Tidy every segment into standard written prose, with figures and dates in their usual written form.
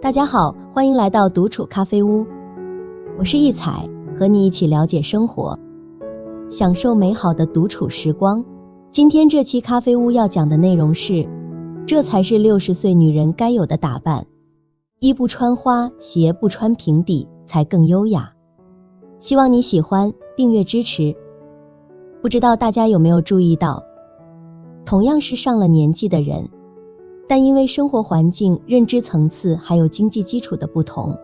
大家好，欢迎来到独处咖啡屋，我是一彩，和你一起了解生活，享受美好的独处时光。今天这期咖啡屋要讲的内容是，这才是60岁女人该有的打扮，衣不穿花，鞋不穿平底，才更优雅。希望你喜欢，订阅支持。不知道大家有没有注意到，同样是上了年纪的人，但因为生活环境、认知层次还有经济基础的不同，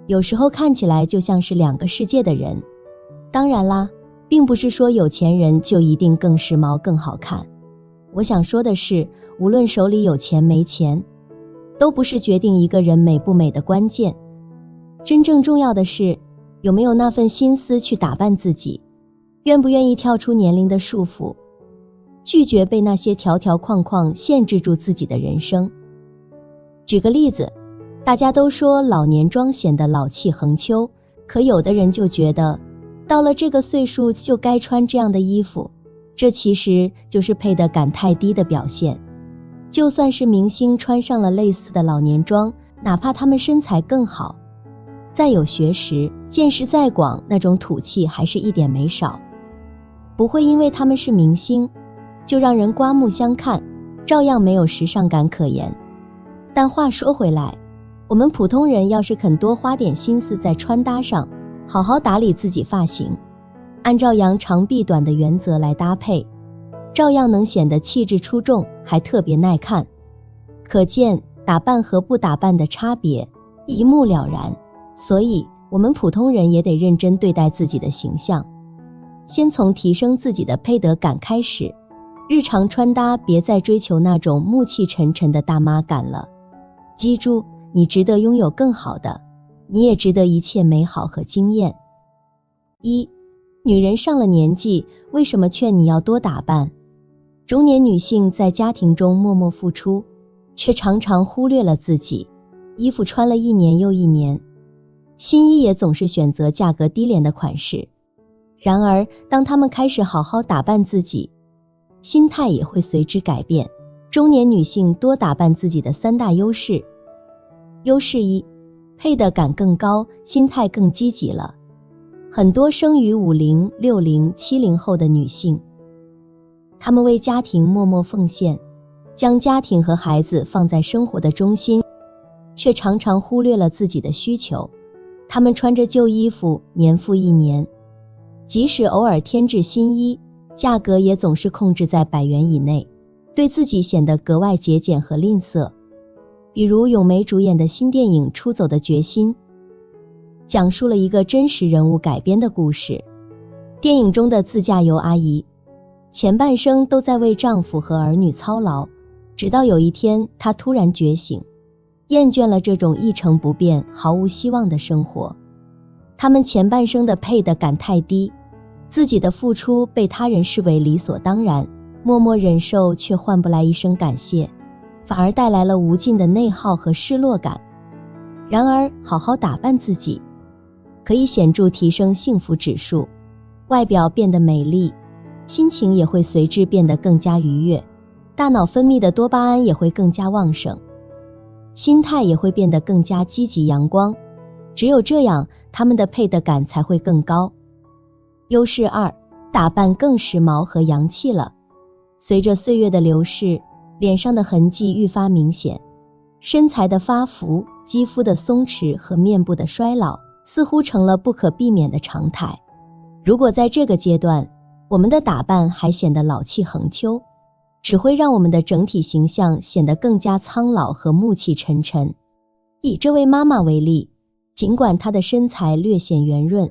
有时候看起来就像是两个世界的人。当然啦，并不是说有钱人就一定更时髦、更好看。我想说的是，无论手里有钱没钱，都不是决定一个人美不美的关键。真正重要的是，有没有那份心思去打扮自己，愿不愿意跳出年龄的束缚，拒绝被那些条条框框限制住自己的人生。举个例子，大家都说老年妆显得老气横秋，可有的人就觉得到了这个岁数就该穿这样的衣服，这其实就是配得感太低的表现。就算是明星穿上了类似的老年妆，哪怕他们身材更好，再有学识，见识再广，那种土气还是一点没少。不会因为他们是明星就让人刮目相看，照样没有时尚感可言。但话说回来，我们普通人要是肯多花点心思在穿搭上，好好打理自己发型，按照扬长避短的原则来搭配，照样能显得气质出众，还特别耐看。可见打扮和不打扮的差别一目了然。所以我们普通人也得认真对待自己的形象，先从提升自己的配得感开始。日常穿搭别再追求那种暮气沉沉的大妈感了，记住，你值得拥有更好的，你也值得一切美好和惊艳。女人上了年纪，为什么劝你要多打扮？中年女性在家庭中默默付出，却常常忽略了自己，衣服穿了一年又一年，新衣也总是选择价格低廉的款式。然而当她们开始好好打扮自己，心态也会随之改变。中年女性多打扮自己的3大优势。优势1，配得感更高，心态更积极了。很多生于50、60、70后的女性，她们为家庭默默奉献，将家庭和孩子放在生活的中心，却常常忽略了自己的需求。她们穿着旧衣服年复一年，即使偶尔添置新衣，价格也总是控制在100元以内，对自己显得格外节俭和吝啬。比如咏梅主演的新电影《出走的决心》，讲述了一个真实人物改编的故事。电影中的自驾游阿姨，前半生都在为丈夫和儿女操劳，直到有一天她突然觉醒，厌倦了这种一成不变、毫无希望的生活。他们前半生的配得感太低，自己的付出被他人视为理所当然，默默忍受却换不来一声感谢，反而带来了无尽的内耗和失落感。然而好好打扮自己，可以显著提升幸福指数，外表变得美丽，心情也会随之变得更加愉悦，大脑分泌的多巴胺也会更加旺盛，心态也会变得更加积极阳光。只有这样，他们的配得感才会更高。优势2，打扮更时髦和洋气了。随着岁月的流逝，脸上的痕迹愈发明显，身材的发福、肌肤的松弛和面部的衰老似乎成了不可避免的常态。如果在这个阶段，我们的打扮还显得老气横秋，只会让我们的整体形象显得更加苍老和暮气沉沉。以这位妈妈为例，尽管她的身材略显圆润，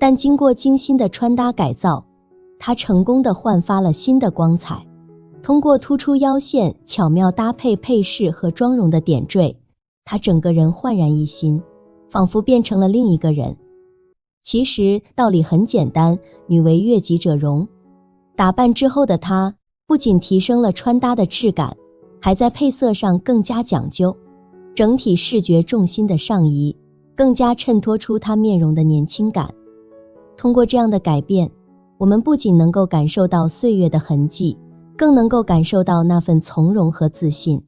但经过精心的穿搭改造，她成功地焕发了新的光彩。通过突出腰线、巧妙搭配配饰和妆容的点缀，她整个人焕然一新，仿佛变成了另一个人。其实道理很简单，女为悦己者容。打扮之后的她，不仅提升了穿搭的质感，还在配色上更加讲究，整体视觉重心的上移，更加衬托出她面容的年轻感。通过这样的改变，我们不仅能够感受到岁月的痕迹，更能够感受到那份从容和自信。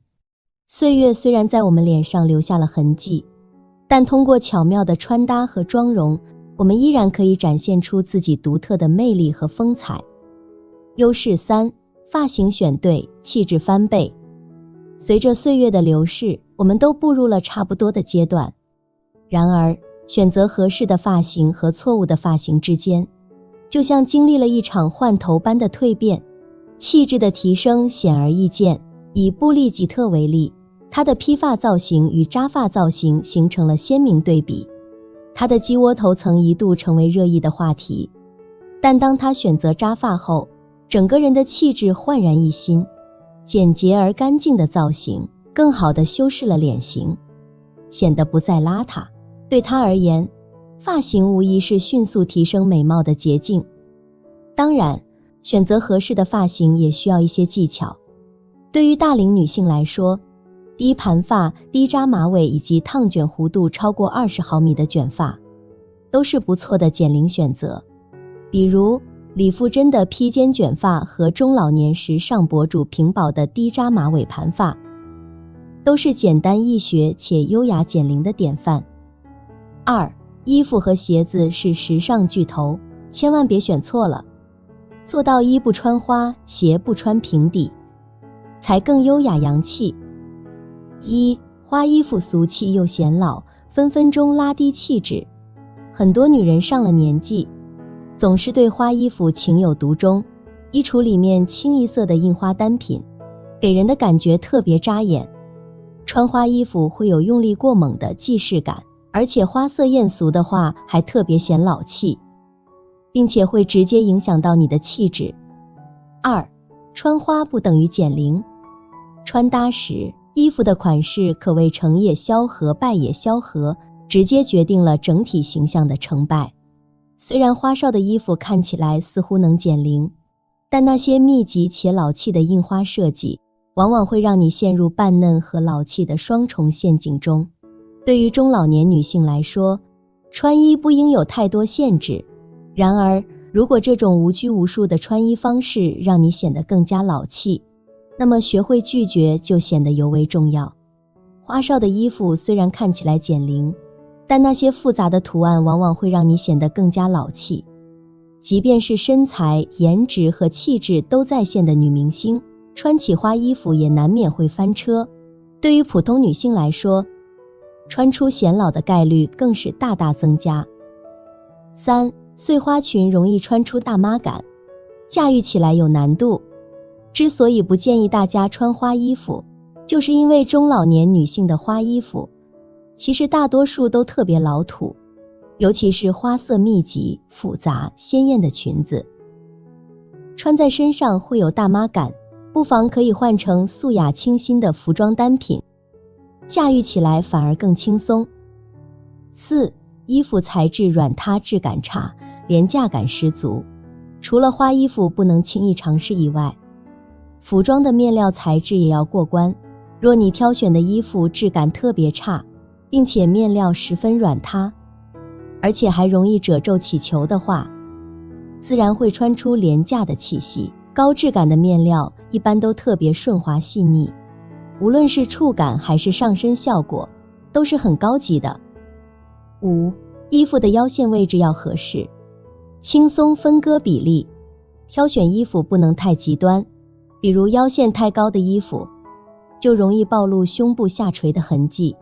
岁月虽然在我们脸上留下了痕迹，但通过巧妙的穿搭和妆容，我们依然可以展现出自己独特的魅力和风采。优势3，发型选对，气质翻倍。随着岁月的流逝，我们都步入了差不多的阶段。然而，选择合适的发型和错误的发型之间，就像经历了一场换头般的蜕变，气质的提升显而易见。以布丽吉特为例，她的披发造型与扎发造型形成了鲜明对比。她的鸡窝头曾一度成为热议的话题，但当她选择扎发后，整个人的气质焕然一新。简洁而干净的造型更好地修饰了脸型，显得不再邋遢。对她而言，发型无疑是迅速提升美貌的捷径。当然，选择合适的发型也需要一些技巧。对于大龄女性来说，低盘发、低扎马尾以及烫卷弧度超过20毫米的卷发都是不错的减龄选择。比如李富真的披肩卷发和中老年时尚博主平宝的低扎马尾盘发，都是简单易学且优雅减龄的典范。2. 衣服和鞋子是时尚巨头，千万别选错了。做到衣不穿花，鞋不穿平底，才更优雅洋气。花衣服俗气又显老，分分钟拉低气质。很多女人上了年纪，总是对花衣服情有独钟，衣橱里面清一色的印花单品，给人的感觉特别扎眼。穿花衣服会有用力过猛的既视感，而且花色艳俗的话还特别显老气，并且会直接影响到你的气质。2. 穿花不等于减龄。穿搭时，衣服的款式可谓成也萧何，败也萧何，直接决定了整体形象的成败。虽然花哨的衣服看起来似乎能减龄，但那些密集且老气的印花设计，往往会让你陷入扮嫩和老气的双重陷阱中。对于中老年女性来说，穿衣不应有太多限制。然而，如果这种无拘无束的穿衣方式让你显得更加老气，那么学会拒绝就显得尤为重要。花哨的衣服虽然看起来减龄，但那些复杂的图案往往会让你显得更加老气。即便是身材、颜值和气质都在线的女明星，穿起花衣服也难免会翻车。对于普通女性来说，穿出显老的概率更是大大增加。3. 碎花裙容易穿出大妈感，驾驭起来有难度。之所以不建议大家穿花衣服，就是因为中老年女性的花衣服其实大多数都特别老土，尤其是花色密集、复杂、鲜艳的裙子，穿在身上会有大妈感，不妨可以换成素雅清新的服装单品，驾驭起来反而更轻松。4. 衣服材质软塌，质感差，廉价感十足。除了花衣服不能轻易尝试以外，服装的面料材质也要过关。若你挑选的衣服质感特别差，并且面料十分软塌，而且还容易褶皱起球的话，自然会穿出廉价的气息。高质感的面料一般都特别顺滑细腻，无论是触感还是上身效果都是很高级的。5. 衣服的腰线位置要合适，轻松分割比例。挑选衣服不能太极端，比如腰线太高的衣服就容易暴露胸部下垂的痕迹，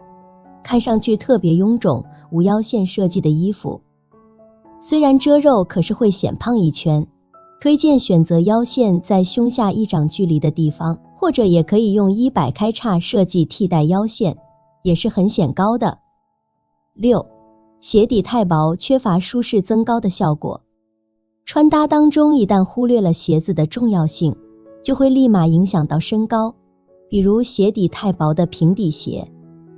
看上去特别臃肿。无腰线设计的衣服虽然遮肉，可是会显胖一圈。推荐选择腰线在胸下1掌距离的地方，或者也可以用衣摆开叉设计替代腰线，也是很显高的。6. 鞋底太薄，缺乏舒适增高的效果。穿搭当中一旦忽略了鞋子的重要性，就会立马影响到身高。比如鞋底太薄的平底鞋，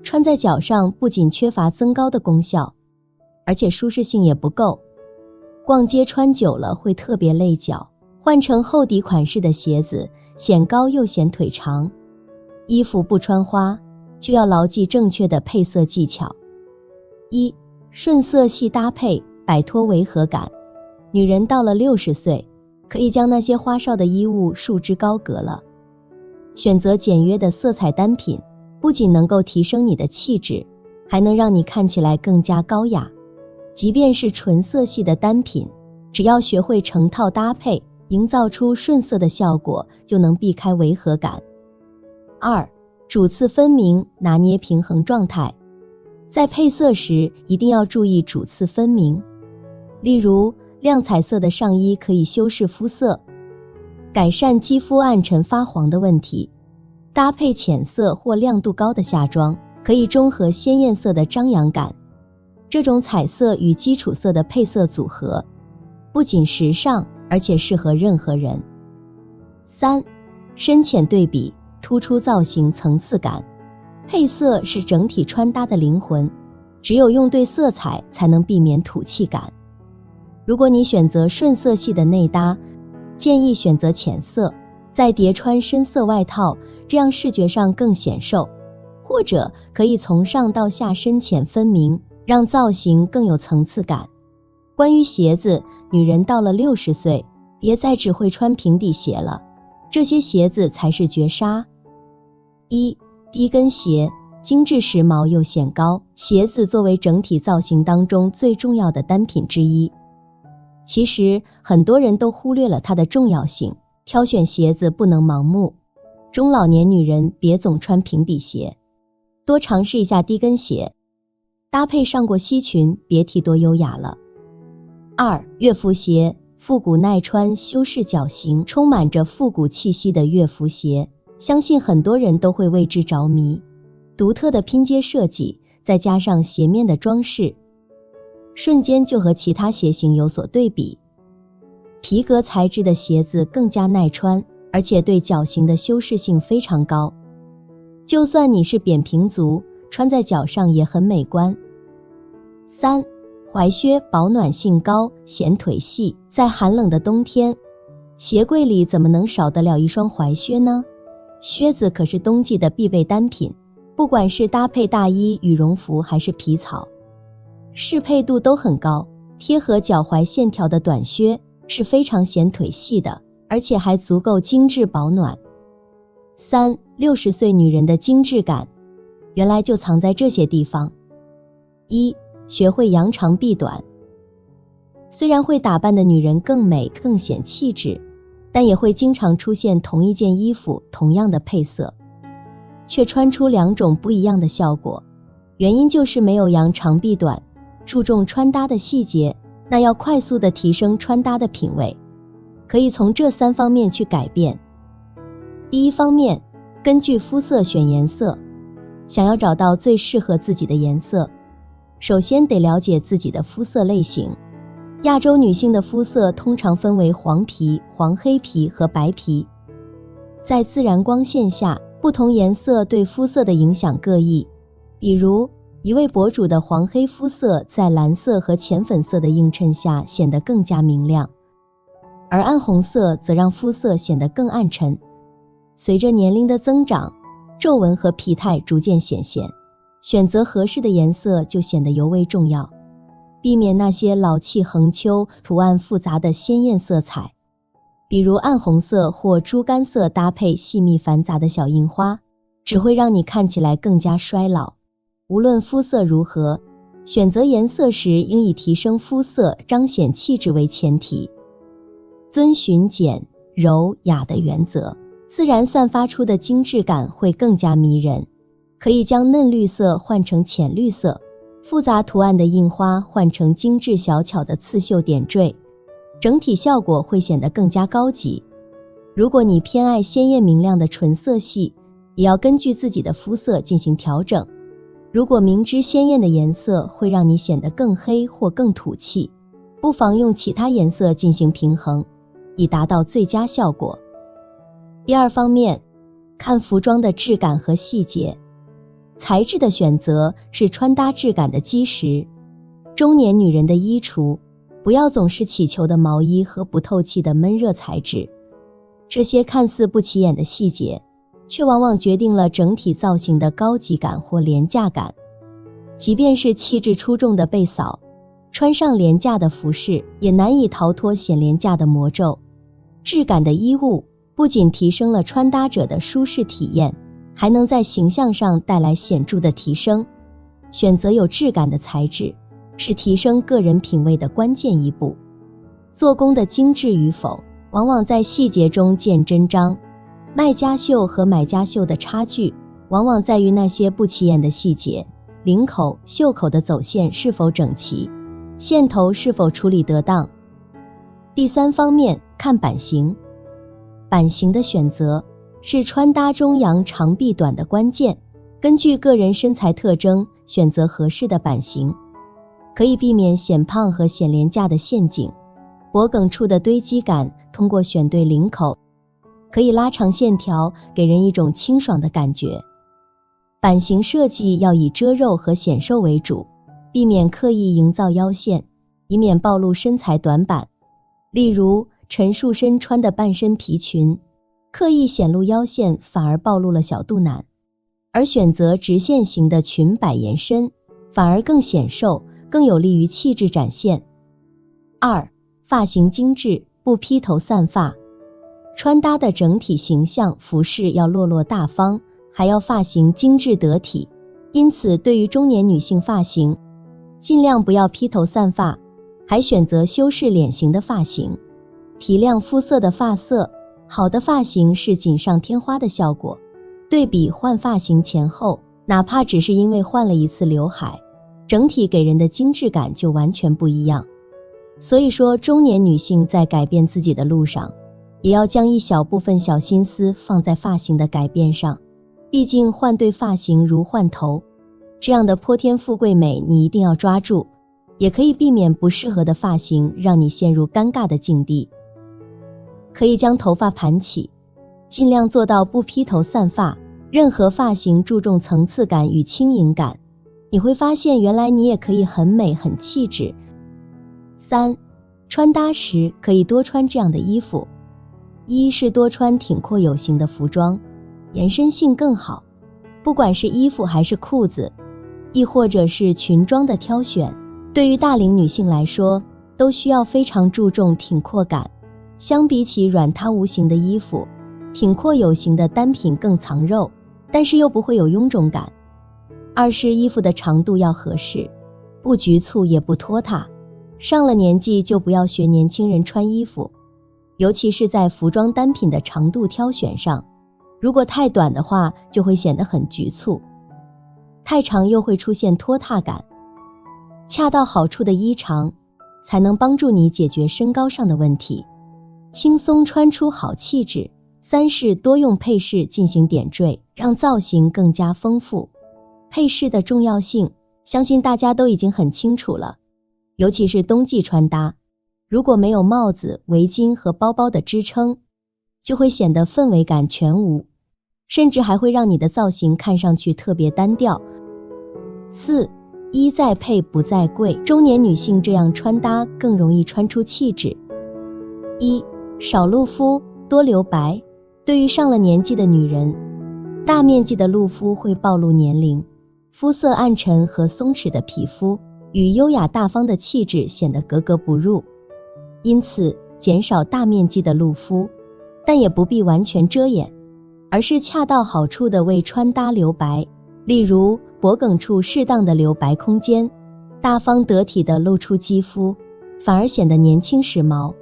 穿在脚上不仅缺乏增高的功效，而且舒适性也不够。逛街穿久了会特别累脚，换成厚底款式的鞋子，显高又显腿长。衣服不穿花，就要牢记正确的配色技巧。1. 顺色系搭配，摆脱违和感。女人到了60岁，可以将那些花哨的衣物束之高阁了。选择简约的色彩单品，不仅能够提升你的气质，还能让你看起来更加高雅。即便是纯色系的单品，只要学会成套搭配，营造出顺色的效果，就能避开违和感。2. 主次分明，拿捏平衡状态。在配色时，一定要注意主次分明。例如，亮彩色的上衣可以修饰肤色，改善肌肤暗沉发黄的问题；搭配浅色或亮度高的夏装，可以中和鲜艳色的张扬感。这种彩色与基础色的配色组合，不仅时尚，而且适合任何人。3. 深浅对比，突出造型层次感。配色是整体穿搭的灵魂，只有用对色彩，才能避免土气感。如果你选择顺色系的内搭，建议选择浅色，再叠穿深色外套，这样视觉上更显瘦。或者可以从上到下深浅分明，让造型更有层次感。关于鞋子，女人到了60岁，别再只会穿平底鞋了，这些鞋子才是绝杀。1. 低跟鞋，精致时髦又显高。鞋子作为整体造型当中最重要的单品之一，其实很多人都忽略了它的重要性。挑选鞋子不能盲目，中老年女人别总穿平底鞋，多尝试一下低跟鞋，搭配上过西裙，别提多优雅了。2. 乐福鞋，复古耐穿，修饰脚型，充满着复古气息的乐福鞋，相信很多人都会为之着迷。独特的拼接设计，再加上鞋面的装饰，瞬间就和其他鞋型有所对比。皮革材质的鞋子更加耐穿，而且对脚型的修饰性非常高，就算你是扁平足，穿在脚上也很美观。3. 踝靴，保暖性高，显腿细。在寒冷的冬天，鞋柜里怎么能少得了一双踝靴呢？靴子可是冬季的必备单品，不管是搭配大衣、羽绒服还是皮草，适配度都很高。贴合脚踝线条的短靴是非常显腿细的，而且还足够精致保暖。3. 60岁女人的精致感，原来就藏在这些地方。1. 学会扬长避短。虽然会打扮的女人更美更显气质，但也会经常出现同一件衣服同样的配色，却穿出2种不一样的效果。原因就是没有扬长避短，注重穿搭的细节，那要快速地提升穿搭的品味，可以从这3方面去改变。第一方面，根据肤色选颜色。想要找到最适合自己的颜色，首先得了解自己的肤色类型。亚洲女性的肤色通常分为黄皮、黄黑皮和白皮。在自然光线下，不同颜色对肤色的影响各异。比如，一位博主的黄黑肤色在蓝色和浅粉色的映衬下显得更加明亮，而暗红色则让肤色显得更暗沉。随着年龄的增长，皱纹和疲态逐渐显现，选择合适的颜色就显得尤为重要。避免那些老气横秋、图案复杂的鲜艳色彩，比如暗红色或猪肝色搭配细密繁杂的小印花，只会让你看起来更加衰老。无论肤色如何，选择颜色时应以提升肤色、彰显气质为前提，遵循简、柔、雅的原则，自然散发出的精致感会更加迷人。可以将嫩绿色换成浅绿色，复杂图案的印花换成精致小巧的刺绣点缀，整体效果会显得更加高级。如果你偏爱鲜艳明亮的纯色系，也要根据自己的肤色进行调整。如果明知鲜艳的颜色会让你显得更黑或更土气，不妨用其他颜色进行平衡，以达到最佳效果。第二方面，看服装的质感和细节。材质的选择是穿搭质感的基石。中年女人的衣橱，不要总是乞求的毛衣和不透气的闷热材质，这些看似不起眼的细节，却往往决定了整体造型的高级感或廉价感。即便是气质出众的贝嫂，穿上廉价的服饰，也难以逃脱显廉价的魔咒。质感的衣物不仅提升了穿搭者的舒适体验，还能在形象上带来显著的提升。选择有质感的材质，是提升个人品味的关键一步。做工的精致与否，往往在细节中见真章。卖家秀和买家秀的差距，往往在于那些不起眼的细节，领口、袖口的走线是否整齐，线头是否处理得当。第三方面，看版型。版型的选择是穿搭中扬长避短的关键。根据个人身材特征选择合适的版型，可以避免显胖和显廉价的陷阱。脖梗处的堆积感通过选对领口，可以拉长线条，给人一种清爽的感觉。版型设计要以遮肉和显瘦为主，避免刻意营造腰线，以免暴露身材短板。例如陈树身穿的半身皮裙，刻意显露腰线，反而暴露了小肚腩。而选择直线型的裙摆延伸，反而更显瘦，更有利于气质展现。2. 发型精致，不披头散发。穿搭的整体形象服饰要落落大方，还要发型精致得体。因此，对于中年女性发型，尽量不要披头散发，还选择修饰脸型的发型，提亮肤色的发色。好的发型是锦上添花的效果。对比换发型前后，哪怕只是因为换了一次刘海，整体给人的精致感就完全不一样。所以说，中年女性在改变自己的路上，也要将一小部分小心思放在发型的改变上。毕竟换对发型如换头，这样的泼天富贵美你一定要抓住，也可以避免不适合的发型让你陷入尴尬的境地。可以将头发盘起，尽量做到不披头散发。任何发型注重层次感与轻盈感，你会发现原来你也可以很美很气质。3. 穿搭时可以多穿这样的衣服。一是多穿挺阔有型的服装，延伸性更好。不管是衣服还是裤子，亦或者是裙装的挑选，对于大龄女性来说，都需要非常注重挺阔感。相比起软塌无型的衣服，挺阔有型的单品更藏肉，但是又不会有臃肿感。2是衣服的长度要合适，不局促也不拖沓。上了年纪就不要学年轻人穿衣服，尤其是在服装单品的长度挑选上，如果太短的话就会显得很局促，太长又会出现拖沓感。恰到好处的衣长才能帮助你解决身高上的问题，轻松穿出好气质。3是多用配饰进行点缀，让造型更加丰富。配饰的重要性，相信大家都已经很清楚了。尤其是冬季穿搭，如果没有帽子、围巾和包包的支撑，就会显得氛围感全无，甚至还会让你的造型看上去特别单调。4. 衣在配不在贵，中年女性这样穿搭更容易穿出气质。1. 少露肤，多留白。对于上了年纪的女人，大面积的露肤会暴露年龄，肤色暗沉和松弛的皮肤与优雅大方的气质显得格格不入。因此，减少大面积的露肤，但也不必完全遮掩，而是恰到好处地为穿搭留白。例如，脖梗处适当的留白空间，大方得体地露出肌肤，反而显得年轻时髦，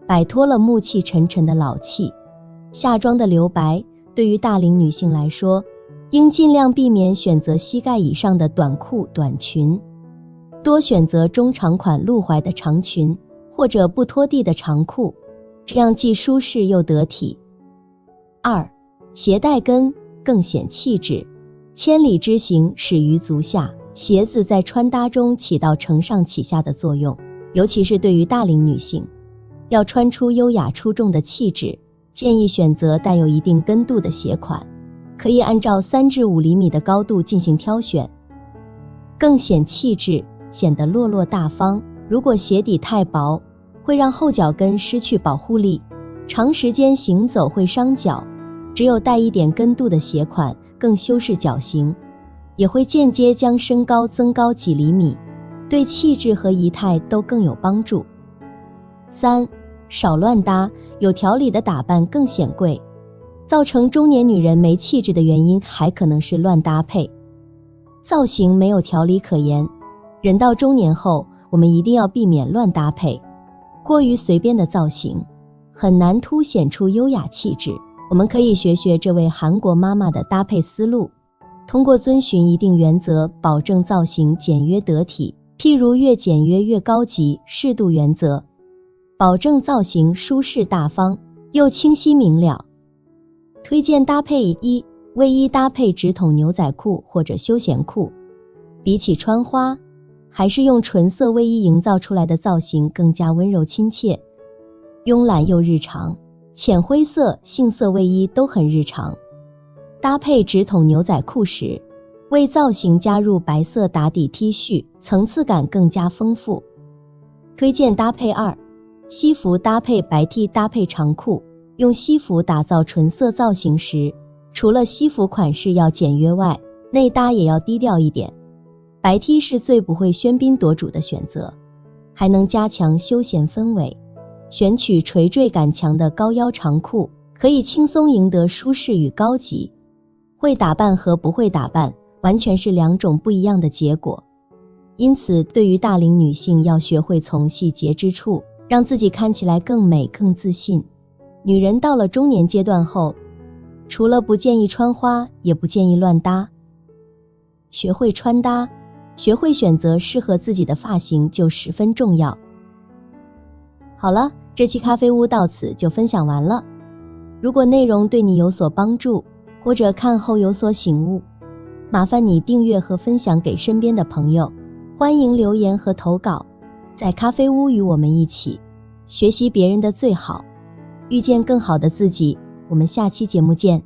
摆脱了暮气沉沉的老气。下装的留白，对于大龄女性来说，应尽量避免选择膝盖以上的短裤、短裙，多选择中长款露怀的长裙或者不拖地的长裤，这样既舒适又得体。2. 鞋带跟更显气质。千里之行，始于足下。鞋子在穿搭中起到承上启下的作用，尤其是对于大龄女性，要穿出优雅出众的气质，建议选择带有一定跟度的鞋款，可以按照3至5厘米的高度进行挑选，更显气质，显得落落大方。如果鞋底太薄，会让后脚跟失去保护力，长时间行走会伤脚。只有带一点跟度的鞋款，更修饰脚型，也会间接将身高增高几厘米，对气质和仪态都更有帮助。3. 少乱搭，有条理的打扮更显贵。造成中年女人没气质的原因还可能是乱搭配。造型没有条理可言，人到中年后，我们一定要避免乱搭配。过于随便的造型很难凸显出优雅气质。我们可以学学这位韩国妈妈的搭配思路，通过遵循一定原则，保证造型简约得体。譬如越简约越高级，适度原则，保证造型舒适大方又清晰明了。推荐搭配1：卫衣搭配直筒牛仔裤或者休闲裤。比起穿花，还是用纯色卫衣营造出来的造型更加温柔亲切，慵懒又日常。浅灰色、杏色卫衣都很日常。搭配直筒牛仔裤时，为造型加入白色打底 T 恤，层次感更加丰富。推荐搭配2：西服搭配白 T 搭配长裤。用西服打造纯色造型时，除了西服款式要简约外，内搭也要低调一点。白 T 是最不会喧宾夺主的选择，还能加强休闲氛围。选取垂坠感强的高腰长裤，可以轻松赢得舒适与高级。会打扮和不会打扮完全是两种不一样的结果，因此对于大龄女性要学会从细节之处让自己看起来更美更自信。女人到了中年阶段后，除了不建议穿花，也不建议乱搭。学会穿搭，学会选择适合自己的发型就十分重要。好了，这期咖啡屋到此就分享完了。如果内容对你有所帮助，或者看后有所醒悟，麻烦你订阅和分享给身边的朋友。欢迎留言和投稿，在咖啡屋与我们一起学习别人的最好，遇见更好的自己。我们下期节目见。